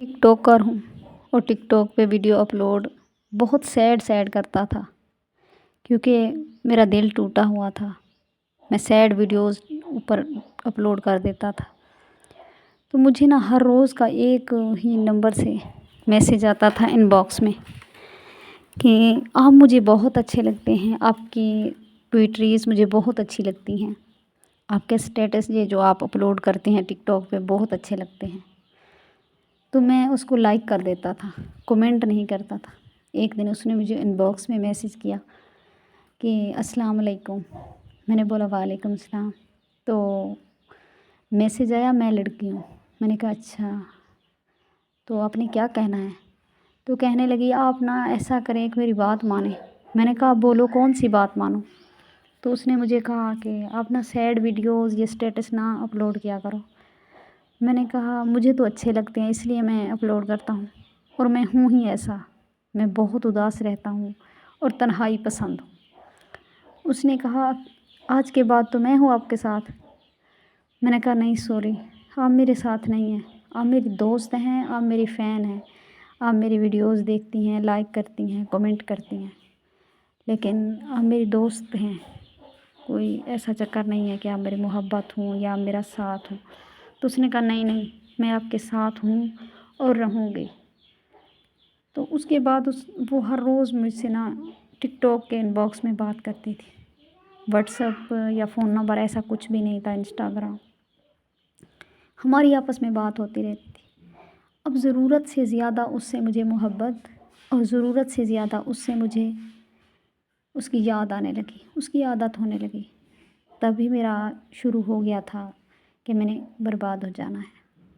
टिक talker हूँ और TikTok पे वीडियो अपलोड बहुत सैड करता था, क्योंकि मेरा दिल टूटा हुआ था। मैं सैड वीडियोस ऊपर अपलोड कर देता था, तो मुझे ना हर रोज़ का एक ही नंबर से मैसेज आता था इनबॉक्स में कि आप मुझे बहुत अच्छे लगते हैं, आपकी पोएट्रीज़ मुझे बहुत अच्छी लगती हैं, आपके स्टेटस ये जो आप अपलोड करते हैं टिकटॉक पे बहुत अच्छे लगते हैं। तो मैं उसको लाइक कर देता था, कमेंट नहीं करता था। एक दिन उसने मुझे इनबॉक्स में मैसेज किया कि अस्सलाम वालेकुम। मैंने बोला वालेकुम सलाम। तो मैसेज आया, मैं लड़की हूँ। मैंने कहा अच्छा, तो आपने क्या कहना है? तो कहने लगी आप ना ऐसा करें कि मेरी बात माने। मैंने कहा बोलो कौन सी बात मानूं? तो उसने मुझे कहा कि आप ना सैड वीडियोज़ या स्टेटस ना अपलोड किया करो। मैंने कहा मुझे तो अच्छे लगते हैं इसलिए मैं अपलोड करता हूँ, और मैं हूँ ही ऐसा। मैं बहुत उदास रहता हूँ और तन्हाई पसंद हूँ। उसने कहा आज के बाद तो मैं हूँ आपके साथ। मैंने कहा नहीं सॉरी, आप मेरे साथ नहीं हैं, आप मेरी दोस्त हैं, आप मेरी फ़ैन हैं, आप मेरी वीडियोस देखती हैं, लाइक करती हैं, कमेंट करती हैं, लेकिन आप मेरी दोस्त हैं। कोई ऐसा चक्कर नहीं है कि आप मेरी मोहब्बत हूँ या आप मेरा साथ हो। तो उसने कहा नहीं, मैं आपके साथ हूँ और रहूँगी। तो उसके बाद वो हर रोज़ मुझसे ना टिकटॉक के इनबॉक्स में बात करती थी। व्हाट्सएप या फ़ोन नंबर ऐसा कुछ भी नहीं था, इंस्टाग्राम। हमारी आपस में बात होती रहती थी। अब ज़रूरत से ज़्यादा उससे मुझे मोहब्बत और ज़रूरत से ज़्यादा उससे मुझे उसकी याद आने लगी, उसकी आदत होने लगी। तभी मेरा शुरू हो गया था कि मैंने बर्बाद हो जाना है।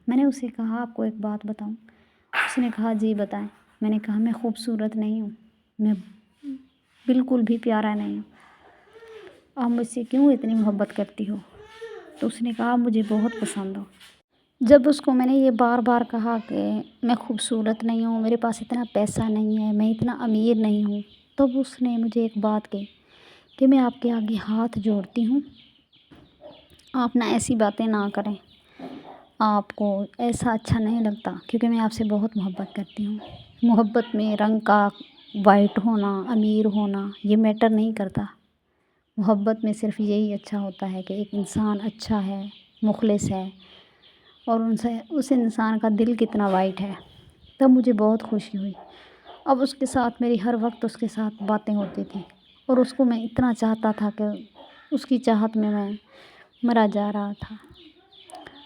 मैंने उसे कहा आपको एक बात बताऊं? उसने कहा जी बताएं। मैंने कहा मैं खूबसूरत नहीं हूँ, मैं बिल्कुल भी प्यारा नहीं हूँ, आप मुझसे क्यों इतनी मोहब्बत करती हो? तो उसने कहा आप मुझे बहुत पसंद हो। जब उसको मैंने ये बार बार कहा कि मैं खूबसूरत नहीं हूँ, मेरे पास इतना पैसा नहीं है, मैं इतना अमीर नहीं हूँ, तब उसने मुझे एक बात कही कि मैं आपके आगे हाथ जोड़ती हूँ, आप ना ऐसी बातें ना करें, आपको ऐसा अच्छा नहीं लगता, क्योंकि मैं आपसे बहुत मोहब्बत करती हूँ। मोहब्बत में रंग का वाइट होना, अमीर होना ये मैटर नहीं करता। मोहब्बत में सिर्फ यही अच्छा होता है कि एक इंसान अच्छा है, मुखलिस है, और उनसे उस इंसान का दिल कितना वाइट है। तब मुझे बहुत खुशी हुई। अब उसके साथ मेरी हर वक्त उसके साथ बातें होती थी, और उसको मैं इतना चाहता था कि उसकी चाहत में मैं मरा जा रहा था।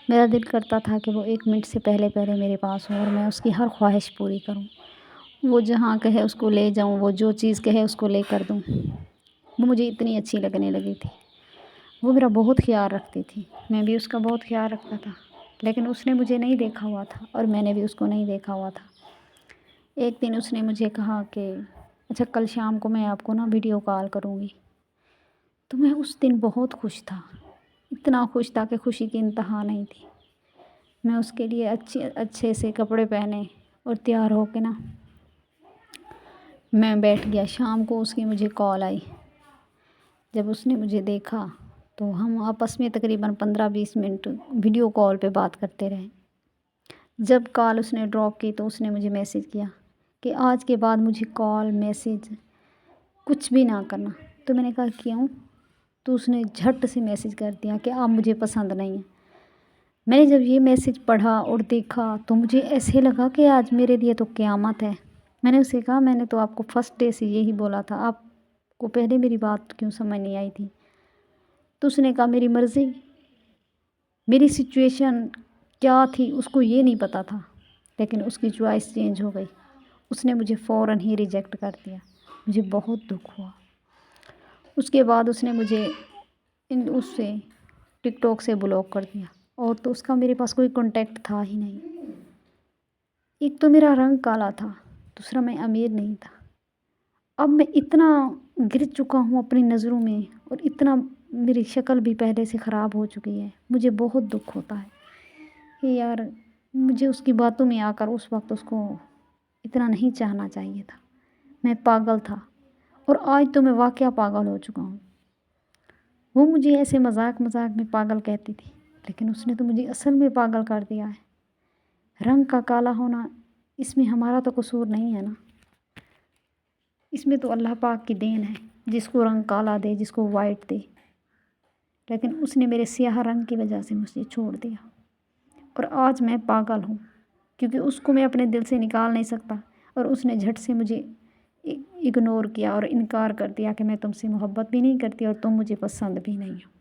मेरा दिल करता था कि वो 1 मिनट से पहले मेरे पास हो और मैं उसकी हर ख्वाहिश पूरी करूं। वो जहाँ कहे उसको ले जाऊं, वो जो चीज़ कहे उसको ले कर दूं। वो मुझे इतनी अच्छी लगने लगी थी। वो मेरा बहुत ख्याल रखती थी, मैं भी उसका बहुत ख्याल रखता था। लेकिन उसने मुझे नहीं देखा हुआ था और मैंने भी उसको नहीं देखा हुआ था। एक दिन उसने मुझे कहा कि अच्छा कल शाम को मैं आपको ना वीडियो कॉल करूँगी। तो मैं उस दिन बहुत खुश था, इतना खुश था कि खुशी की इंतहा नहीं थी। मैं उसके लिए अच्छे से कपड़े पहने और तैयार हो के ना मैं बैठ गया। शाम को उसकी मुझे कॉल आई। जब उसने मुझे देखा तो हम आपस में तकरीबन 15-20 मिनट वीडियो कॉल पे बात करते रहे। जब कॉल उसने ड्रॉप की तो उसने मुझे मैसेज किया कि आज के बाद मुझे कॉल मैसेज कुछ भी ना करना। तो मैंने कहा क्यों? तो उसने झट से मैसेज कर दिया कि आप मुझे पसंद नहीं हैं। मैंने जब ये मैसेज पढ़ा और देखा तो मुझे ऐसे लगा कि आज मेरे लिए तो क़यामत है। मैंने उसे कहा मैंने तो आपको फर्स्ट डे से यही बोला था, आपको पहले मेरी बात क्यों समझ नहीं आई थी? तो उसने कहा मेरी मर्ज़ी, मेरी सिचुएशन क्या थी उसको ये नहीं पता था, लेकिन उसकी चॉइस चेंज हो गई। उसने मुझे फ़ौरन ही रिजेक्ट कर दिया। मुझे बहुत दुख हुआ। उसके बाद उसने मुझे उससे टिकटॉक से ब्लॉक कर दिया, और तो उसका मेरे पास कोई कॉन्टैक्ट था ही नहीं। एक तो मेरा रंग काला था, दूसरा मैं अमीर नहीं था। अब मैं इतना गिर चुका हूँ अपनी नज़रों में, और इतना मेरी शक्ल भी पहले से ख़राब हो चुकी है। मुझे बहुत दुख होता है कि यार मुझे उसकी बातों में आकर उस वक्त उसको इतना नहीं चाहना चाहिए था। मैं पागल था, और आज तो मैं वाकया पागल हो चुका हूँ। वो मुझे ऐसे मजाक में पागल कहती थी, लेकिन उसने तो मुझे असल में पागल कर दिया है। رنگ کا کالا ہونا اس میں ہمارا تو قصور نہیں ہے نا، اس میں تو اللہ پاک کی دین ہے، جس کو رنگ کالا دے، جس کو وائٹ دے، لیکن اس نے میرے سیاہ رنگ کی وجہ سے مجھے چھوڑ دیا، اور آج میں پاگل ہوں، کیونکہ اس کو میں اپنے دل سے نکال نہیں سکتا، اور اس نے جھٹ سے مجھے اگنور کیا اور انکار کر دیا کہ میں تم سے محبت بھی نہیں کرتی اور تم مجھے پسند بھی نہیں ہو۔